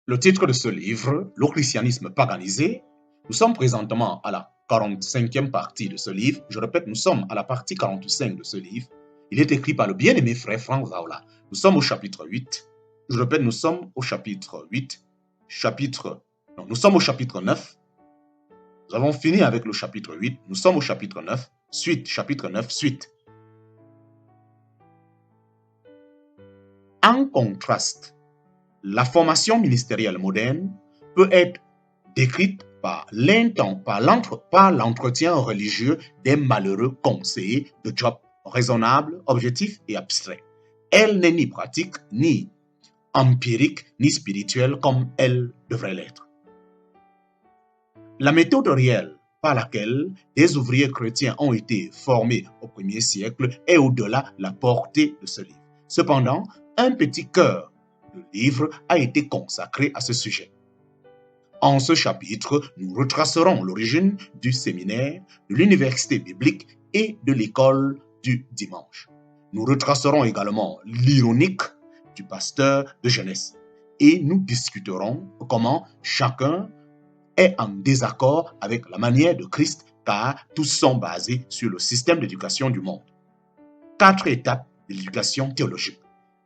Le titre de ce livre, Le christianisme paganisé, nous sommes présentement à la 45e partie de ce livre. Je répète, nous sommes à la partie 45 de ce livre. Il est écrit par le bien-aimé frère Franck Vaola. Nous sommes au chapitre 8. Je répète, nous sommes au chapitre 8. Nous sommes au chapitre 9. Nous avons fini avec le chapitre 8. Nous sommes au chapitre 9. Suite, chapitre 9, suite. En contraste, la formation ministérielle moderne peut être décrite par l'entretien religieux des malheureux conseillers de Job, raisonnable, objectif et abstrait. Elle n'est ni pratique, ni empirique, ni spirituelle comme elle devrait l'être. La méthode réelle par laquelle des ouvriers chrétiens ont été formés au 1er siècle est au-delà la portée de ce livre. Cependant, un petit cœur de livre a été consacré à ce sujet. En ce chapitre, nous retracerons l'origine du séminaire, de l'université biblique et de l'école du dimanche. Nous retracerons également l'ironique du pasteur de jeunesse et nous discuterons comment chacun est en désaccord avec la manière de Christ car tous sont basés sur le système d'éducation du monde. 4 étapes de l'éducation théologique.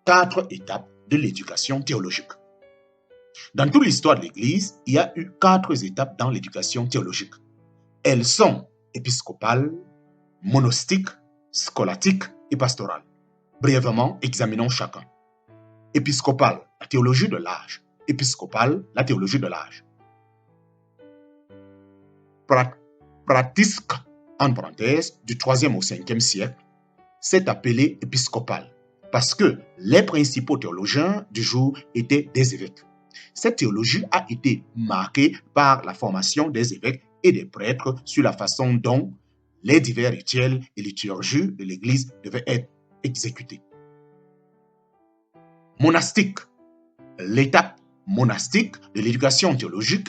4 étapes de l'éducation théologique. Dans toute l'histoire de l'Église, il y a eu 4 étapes dans l'éducation théologique. Elles sont épiscopales, monastiques, scolastiques et pastorales. Brièvement, examinons chacun. Épiscopale, la théologie de l'âge. Épiscopale, la théologie de l'âge. Pratique, en parenthèse, du 3e au 5e siècle, s'est appelée épiscopale parce que les principaux théologiens du jour étaient des évêques. Cette théologie a été marquée par la formation des évêques et des prêtres sur la façon dont les divers rituels et liturgies de l'Église devaient être exécutés. Monastique. L'étape monastique de l'éducation théologique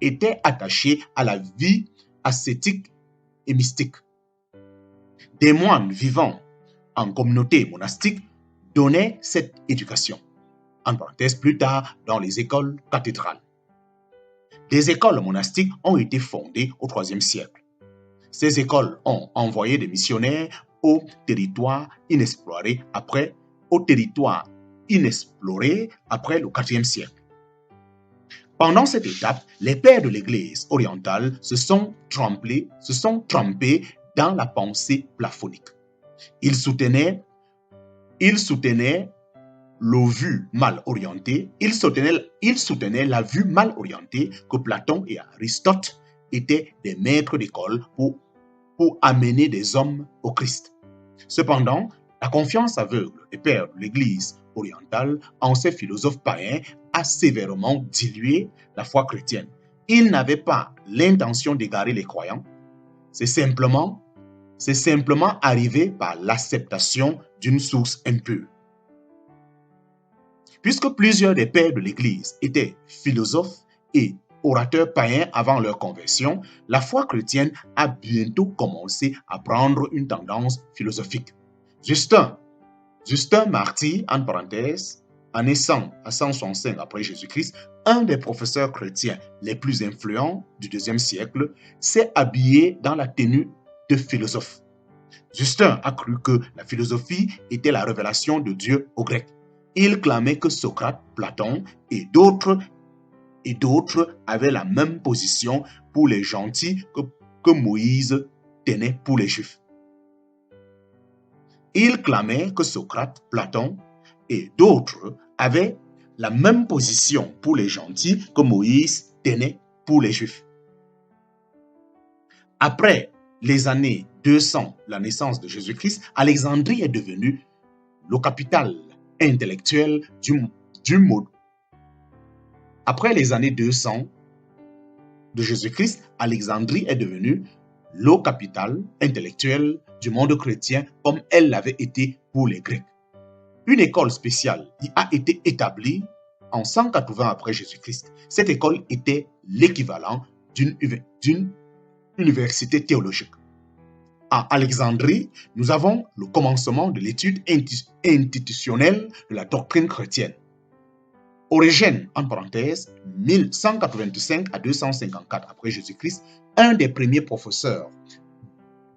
était attachée à la vie ascétique et mystique. Des moines vivant en communauté monastique donnaient cette éducation. En parenthèse, plus tard, dans les écoles cathédrales. Des écoles monastiques ont été fondées au IIIe siècle. Ces écoles ont envoyé des missionnaires au territoire inexploré après le IVe siècle. Pendant cette étape, les pères de l'Église orientale se sont trempés dans la pensée plafonique. Ils soutenaient la vue mal orientée que Platon et Aristote étaient des maîtres d'école pour amener des hommes au Christ. Cependant, la confiance aveugle des pères de l'Église orientale en ces philosophes païens a sévèrement dilué la foi chrétienne. Ils n'avaient pas l'intention d'égarer les croyants. C'est simplement arrivé par l'acceptation d'une source impure. Puisque plusieurs des pères de l'Église étaient philosophes et orateurs païens avant leur conversion, la foi chrétienne a bientôt commencé à prendre une tendance philosophique. Justin martyr, en parenthèse, année 100 à 165 après Jésus-Christ, un des professeurs chrétiens les plus influents du IIe siècle, s'est habillé dans la tenue de philosophe. Justin a cru que la philosophie était la révélation de Dieu aux Grecs. Il clamait que Socrate, Platon et d'autres avaient la même position pour les gentils que Moïse tenait pour les Juifs. Il clamait que Socrate, Platon et d'autres avaient la même position pour les gentils que Moïse tenait pour les Juifs. Après les années 200, la naissance de Jésus-Christ, Alexandrie est devenue le capital intellectuel du monde. Après les années 200 de Jésus-Christ, Alexandrie est devenue le capital intellectuel du monde chrétien comme elle l'avait été pour les Grecs. Une école spéciale y a été établie en 180 après Jésus-Christ. Cette école était l'équivalent d'une université théologique. À Alexandrie, nous avons le commencement de l'étude institutionnelle de la doctrine chrétienne. Origène, en parenthèse, 1185 à 254 après Jésus-Christ, un des premiers professeurs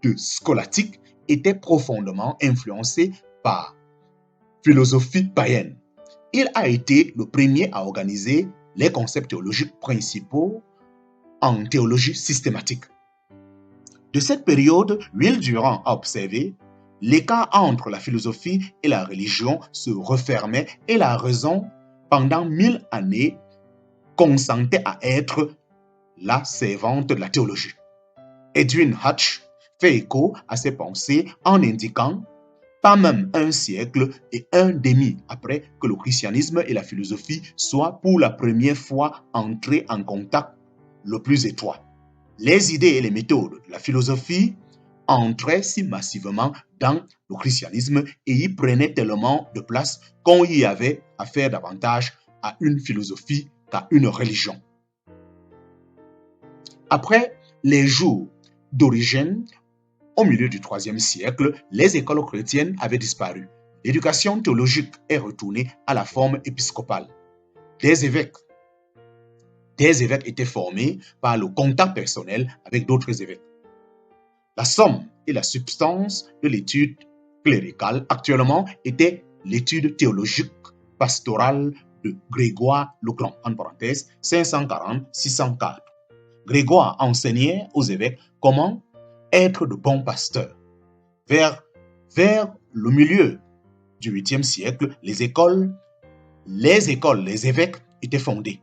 de scolastique, était profondément influencé par philosophie païenne. Il a été le premier à organiser les concepts théologiques principaux en théologie systématique. De cette période, Will Durant a observé l'écart entre la philosophie et la religion se refermait et la raison, pendant 1000 années, consentait à être la servante de la théologie. Edwin Hatch fait écho à ces pensées en indiquant pas même un siècle et un demi après que le christianisme et la philosophie soient pour la première fois entrés en contact le plus étroit. Les idées et les méthodes de la philosophie entraient si massivement dans le christianisme et y prenaient tellement de place qu'on y avait affaire davantage à une philosophie qu'à une religion. Après les jours d'Origène, au milieu du IIIe siècle, les écoles chrétiennes avaient disparu. L'éducation théologique est retournée à la forme épiscopale. Des évêques étaient formés par le contact personnel avec d'autres évêques. La somme et la substance de l'étude cléricale actuellement était l'étude théologique pastorale de Grégoire le Grand, en parenthèse, 540-604. Grégoire enseignait aux évêques comment être de bons pasteurs. Vers le milieu du 8e siècle, les évêques étaient fondés.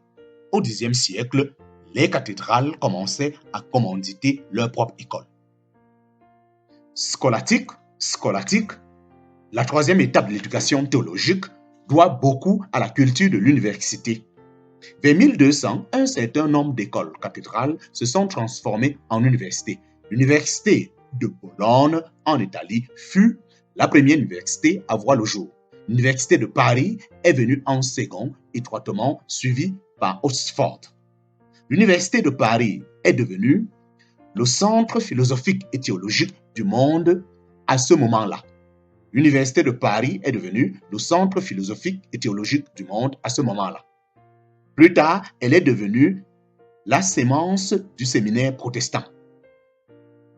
Au 10e siècle, les cathédrales commençaient à commanditer leur propre école. Scolastique, la troisième étape de l'éducation théologique, doit beaucoup à la culture de l'université. Vers 1200, un certain nombre d'écoles cathédrales se sont transformées en universités. L'université de Bologne, en Italie, fut la première université à voir le jour. L'université de Paris est venue en second, étroitement suivie par Oxford. L'université de Paris est devenue le centre philosophique et théologique du monde à ce moment-là. L'université de Paris est devenue le centre philosophique et théologique du monde à ce moment-là. Plus tard, elle est devenue la sémence du séminaire protestant.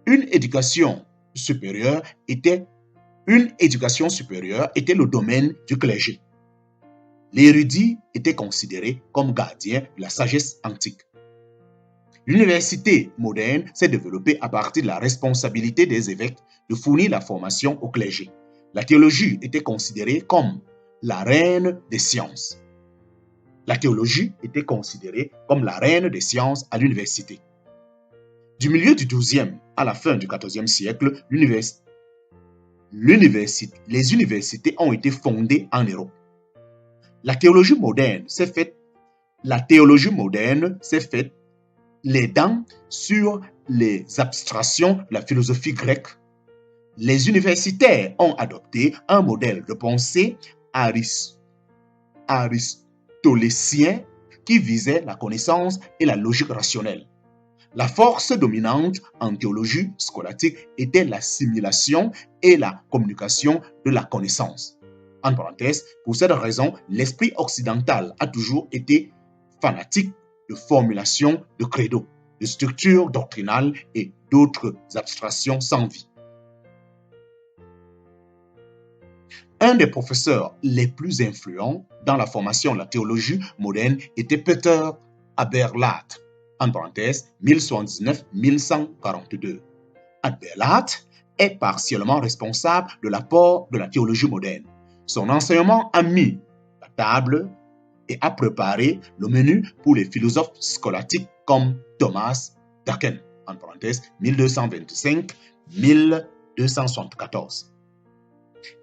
Une éducation supérieure était le domaine du clergé. L'érudit était considéré comme gardien de la sagesse antique. L'université moderne s'est développée à partir de la responsabilité des évêques de fournir la formation au clergé. La théologie était considérée comme la reine des sciences. La théologie était considérée comme la reine des sciences à l'université. Du milieu du XIIe à la fin du XIVe siècle, les universités ont été fondées en Europe. La théologie moderne s'est faite les dents sur les abstractions de la philosophie grecque. Les universitaires ont adopté un modèle de pensée aristotélicien qui visait la connaissance et la logique rationnelle. La force dominante en théologie scolastique était l'assimilation et la communication de la connaissance. En parenthèse, pour cette raison, l'esprit occidental a toujours été fanatique de formulation de credo, de structure doctrinale et d'autres abstractions sans vie. Un des professeurs les plus influents dans la formation de la théologie moderne était Peter Aberlath, en parenthèse 1079-1142. Aberlath est partiellement responsable de l'apport de la théologie moderne. Son enseignement a mis la table et a préparé le menu pour les philosophes scolastiques comme Thomas d'Aquin, en parenthèse 1225-1274.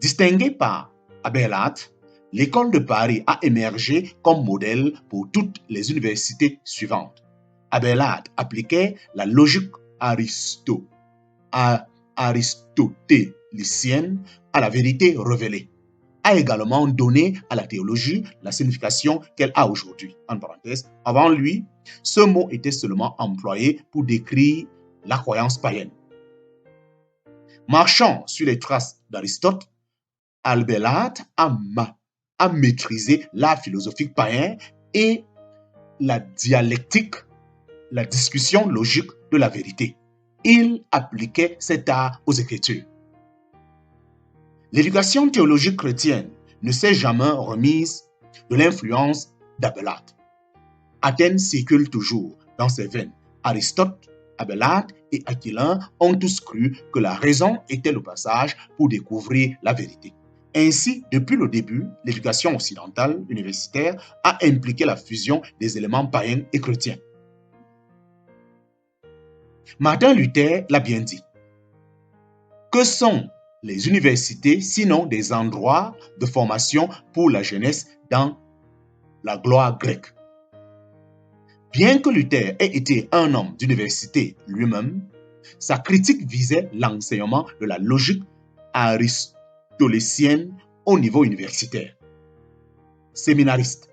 Distinguée par Aberlath, l'école de Paris a émergé comme modèle pour toutes les universités suivantes. Aberlath appliquait la logique aristotélicienne à la vérité révélée, a également donné à la théologie la signification qu'elle a aujourd'hui. En parenthèse, avant lui, ce mot était seulement employé pour décrire la croyance païenne. Marchant sur les traces d'Aristote, Aberlath a à maîtriser l'art philosophique païen et la dialectique, la discussion logique de la vérité. Il appliquait cet art aux Écritures. L'éducation théologique chrétienne ne s'est jamais remise de l'influence d'Abélard. Athènes circule toujours dans ses veines. Aristote, Abélard et Aquilin ont tous cru que la raison était le passage pour découvrir la vérité. Ainsi, depuis le début, l'éducation occidentale universitaire a impliqué la fusion des éléments païens et chrétiens. Martin Luther l'a bien dit. Que sont les universités sinon des endroits de formation pour la jeunesse dans la gloire grecque? Bien que Luther ait été un homme d'université lui-même, sa critique visait l'enseignement de la logique aristotélicienne au niveau universitaire. Séminariste.